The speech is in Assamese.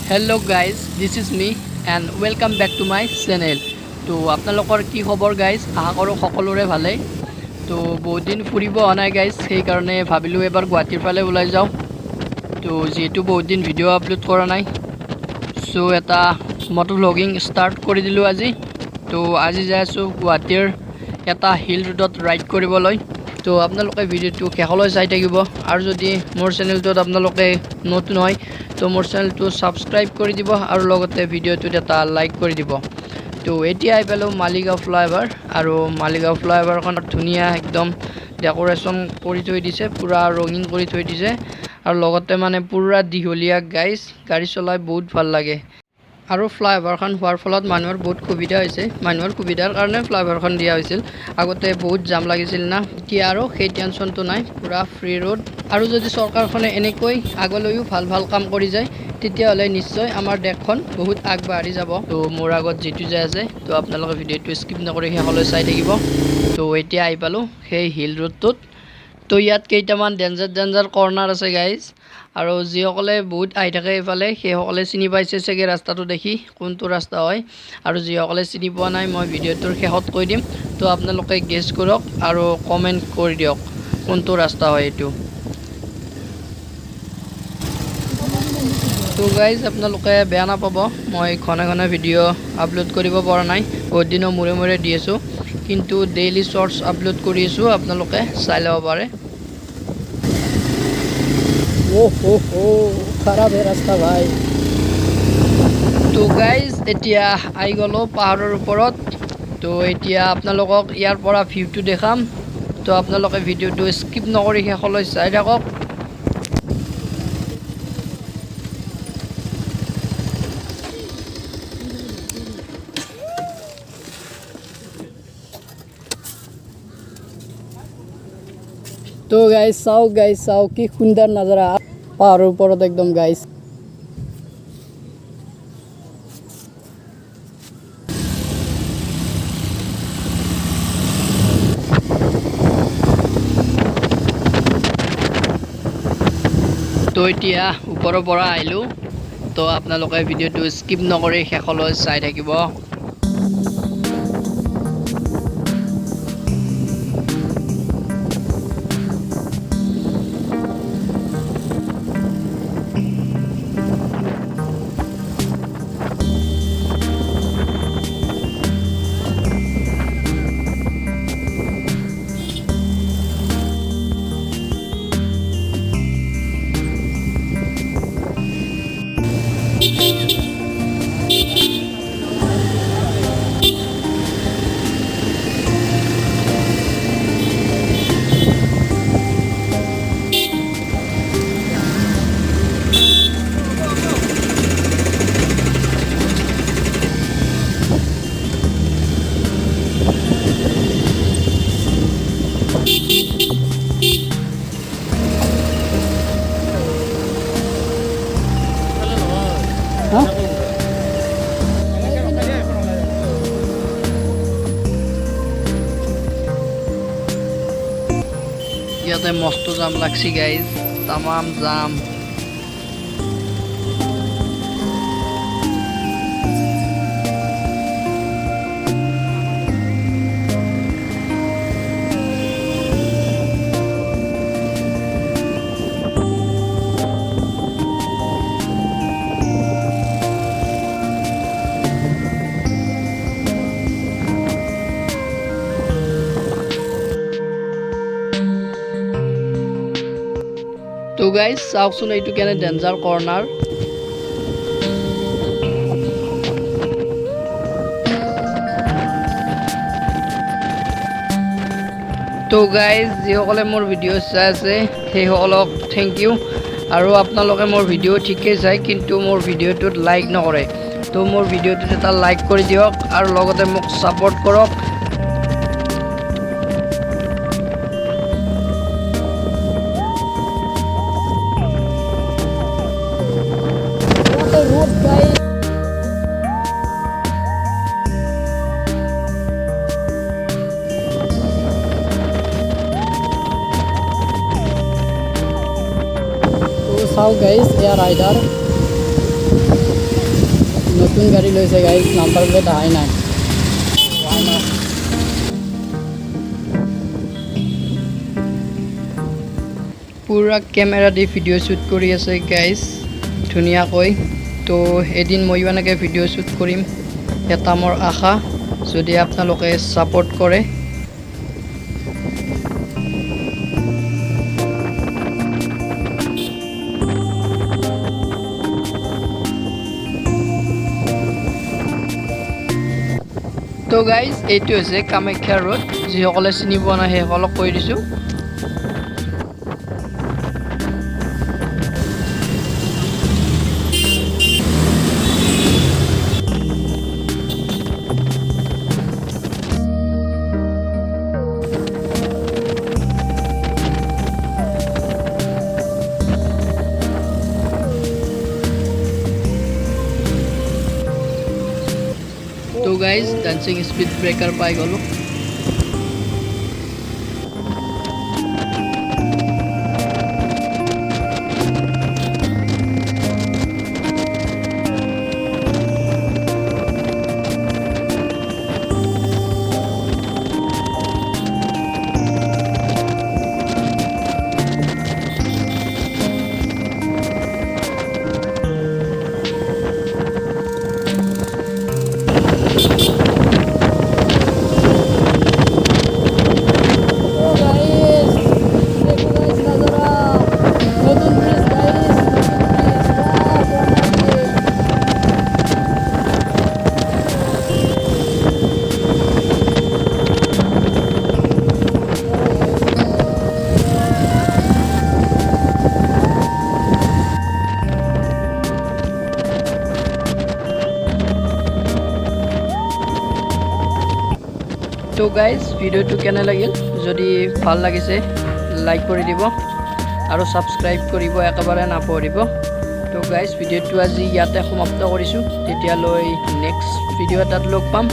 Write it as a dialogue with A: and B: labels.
A: Hello guys, this is me and welcome back to my channel. তো আপোনালোকৰ কি খবৰ গাইজ? আশা কৰোঁ সকলোৰে ভালেই। তো বহুত দিন ফুৰিব অহা নাই গাইজ, সেইকাৰণে ভাবিলোঁ এবাৰ গুৱাহাটীৰ ফালে ওলাই যাওঁ। তো যিহেতু বহুত দিন ভিডিঅ' আপলোড কৰা নাই, সো এটা মটো ভ্লগিং ষ্টাৰ্ট কৰি দিলোঁ আজি। তো আজি যাই আছোঁ গুৱাহাটীৰ এটা হিল ৰোডত ৰাইড কৰিবলৈ। তো আপোনালোকে ভিডিঅ'টো শেষলৈ চাই থাকিব আৰু যদি মোৰ চেনেলটোত আপোনালোকে নতুন হয় তো মোৰ চেনেলটো সাবস্ক্ৰাইব কৰি দিব আৰু লগতে ভিডিঅ'টোত এটা লাইক কৰি দিব। তো এতিয়া আহি পালোঁ মালিগাঁও ফ্লাইঅভাৰ আৰু মালিগাঁও ফ্লাইঅভাৰখন ধুনীয়া একদম ডেকোৰেশ্যন কৰি থৈ দিছে, পুৰা ৰঙীন কৰি থৈ দিছে আৰু লগতে মানে পুৰা দীঘলীয়া গাড়ী চলাই বহুত ভাল লাগে। আৰু ফ্লাইঅভাৰখন হোৱাৰ ফলত মানুহৰ বহুত সুবিধা হৈছে, মানুহৰ সুবিধাৰ কাৰণে ফ্লাইঅভাৰখন দিয়া হৈছিল। আগতে বহুত জাম লাগিছিল না, এতিয়া আৰু সেই টেনশ্যনটো নাই, পুৰা ফ্ৰী ৰোড। আৰু যদি চৰকাৰখনে এনেকৈ আগলৈও ভাল ভাল কাম কৰি যায় তেতিয়াহ'লে নিশ্চয় আমাৰ দেশখন বহুত আগবাঢ়ি যাব। তো মোৰ আগত যিটো যে আছে, তো আপোনালোকে ভিডিঅ'টো স্কিপ নকৰি শেষলৈ চাই থাকিব। তো এতিয়া আহি পালোঁ সেই হিল ৰোডটোত। তো ইয়াত কেইটামান ডেঞ্জাৰ কৰ্নাৰ আছে গাইজ, আৰু যিসকলে বহুত আহি থাকে এইফালে সেইসকলে চিনি পাইছে চাগে ৰাস্তাটো দেখি কোনটো ৰাস্তা হয়, আৰু যিসকলে চিনি পোৱা নাই মই ভিডিঅ'টোৰ শেষত কৈ দিম। তো আপোনালোকে গেছ কৰক আৰু কমেণ্ট কৰি দিয়ক কোনটো ৰাস্তা হয় এইটো। তো গাইজ আপোনালোকে বেয়া নাপাব, মই ঘনে ঘনে ভিডিঅ' আপলোড কৰিব পৰা নাই, বহুত দিনৰ মূৰে মূৰে দি আছোঁ, কিন্তু ডেইলি শ্বৰ্টছ আপলোড কৰি আছোঁ, আপোনালোকে চাই ল'ব পাৰে। খাৰাপ হে ৰাস্তা ভাই। তো গাইজ এতিয়া আহি গ'লোঁ পাহাৰৰ ওপৰত। তো এতিয়া আপোনালোকক ইয়াৰ পৰা ভিউটো দেখাম, তো আপোনালোকে ভিডিঅ'টো স্কিপ নকৰি শেষলৈ চাই থাকক। তো গাইজ চাওক কি সুন্দৰ নজাৰা পাহাৰৰ ওপৰত একদম গাইজ। তো এতিয়া ওপৰৰ পৰা আহিলোঁ, তো আপোনালোকে ভিডিঅ'টো স্কিপ নকৰি শেষলৈ চাই থাকিব। ইয়াতে মস্ত জাম লাগছি গাইজ, তামাম জাম। তো গাইজ চাওকচোন এইটো কেনে ডেঞ্জাৰ কৰ্নাৰ। তো গাইজ যিসকলে মোৰ ভিডিঅ' চাই আছে সেইসকলক থেংক ইউ, আৰু আপোনালোকে মোৰ ভিডিঅ' ঠিকেই চাই কিন্তু মোৰ ভিডিঅ'টোত লাইক নকৰে, তো মোৰ ভিডিঅ'টোত এটা লাইক কৰি দিয়ক আৰু লগতে মোক ছাপোৰ্ট কৰক। চাওক গাইজ এয়া ৰাইডাৰ। নতুন গাড়ী লৈছে গাইজ, নাম্বাৰ প্লেট অহাই নাই। পুৰা কেমেৰা দি ভিডিঅ' শ্বুট কৰি আছে গাইজ ধুনীয়াকৈ। তো এদিন ময়ো এনেকৈ ভিডিঅ' শ্বুট কৰিম, এটা মোৰ আশা, যদি আপোনালোকে ছাপোৰ্ট কৰে। তো গাইজ এইটো হৈছে কামাখ্যা ৰোড, যিসকলে চিনি পোৱা নাই সেইসকলক কৈ দিছোঁ। তো গাইজ ডান্সিং স্পীড ব্ৰেকাৰ পাই গ'লোঁ। তো গাইজ ভিডিঅ'টো কেনে লাগিল, যদি ভাল লাগিছে লাইক কৰি দিব আৰু ছাবস্ক্ৰাইব কৰিব একেবাৰে নাপাহৰিব। তো গাইজ ভিডিঅ'টো আজি ইয়াতে সমাপ্ত কৰিছোঁ, তেতিয়ালৈ নেক্সট ভিডিঅ' এটাত লগ পাম।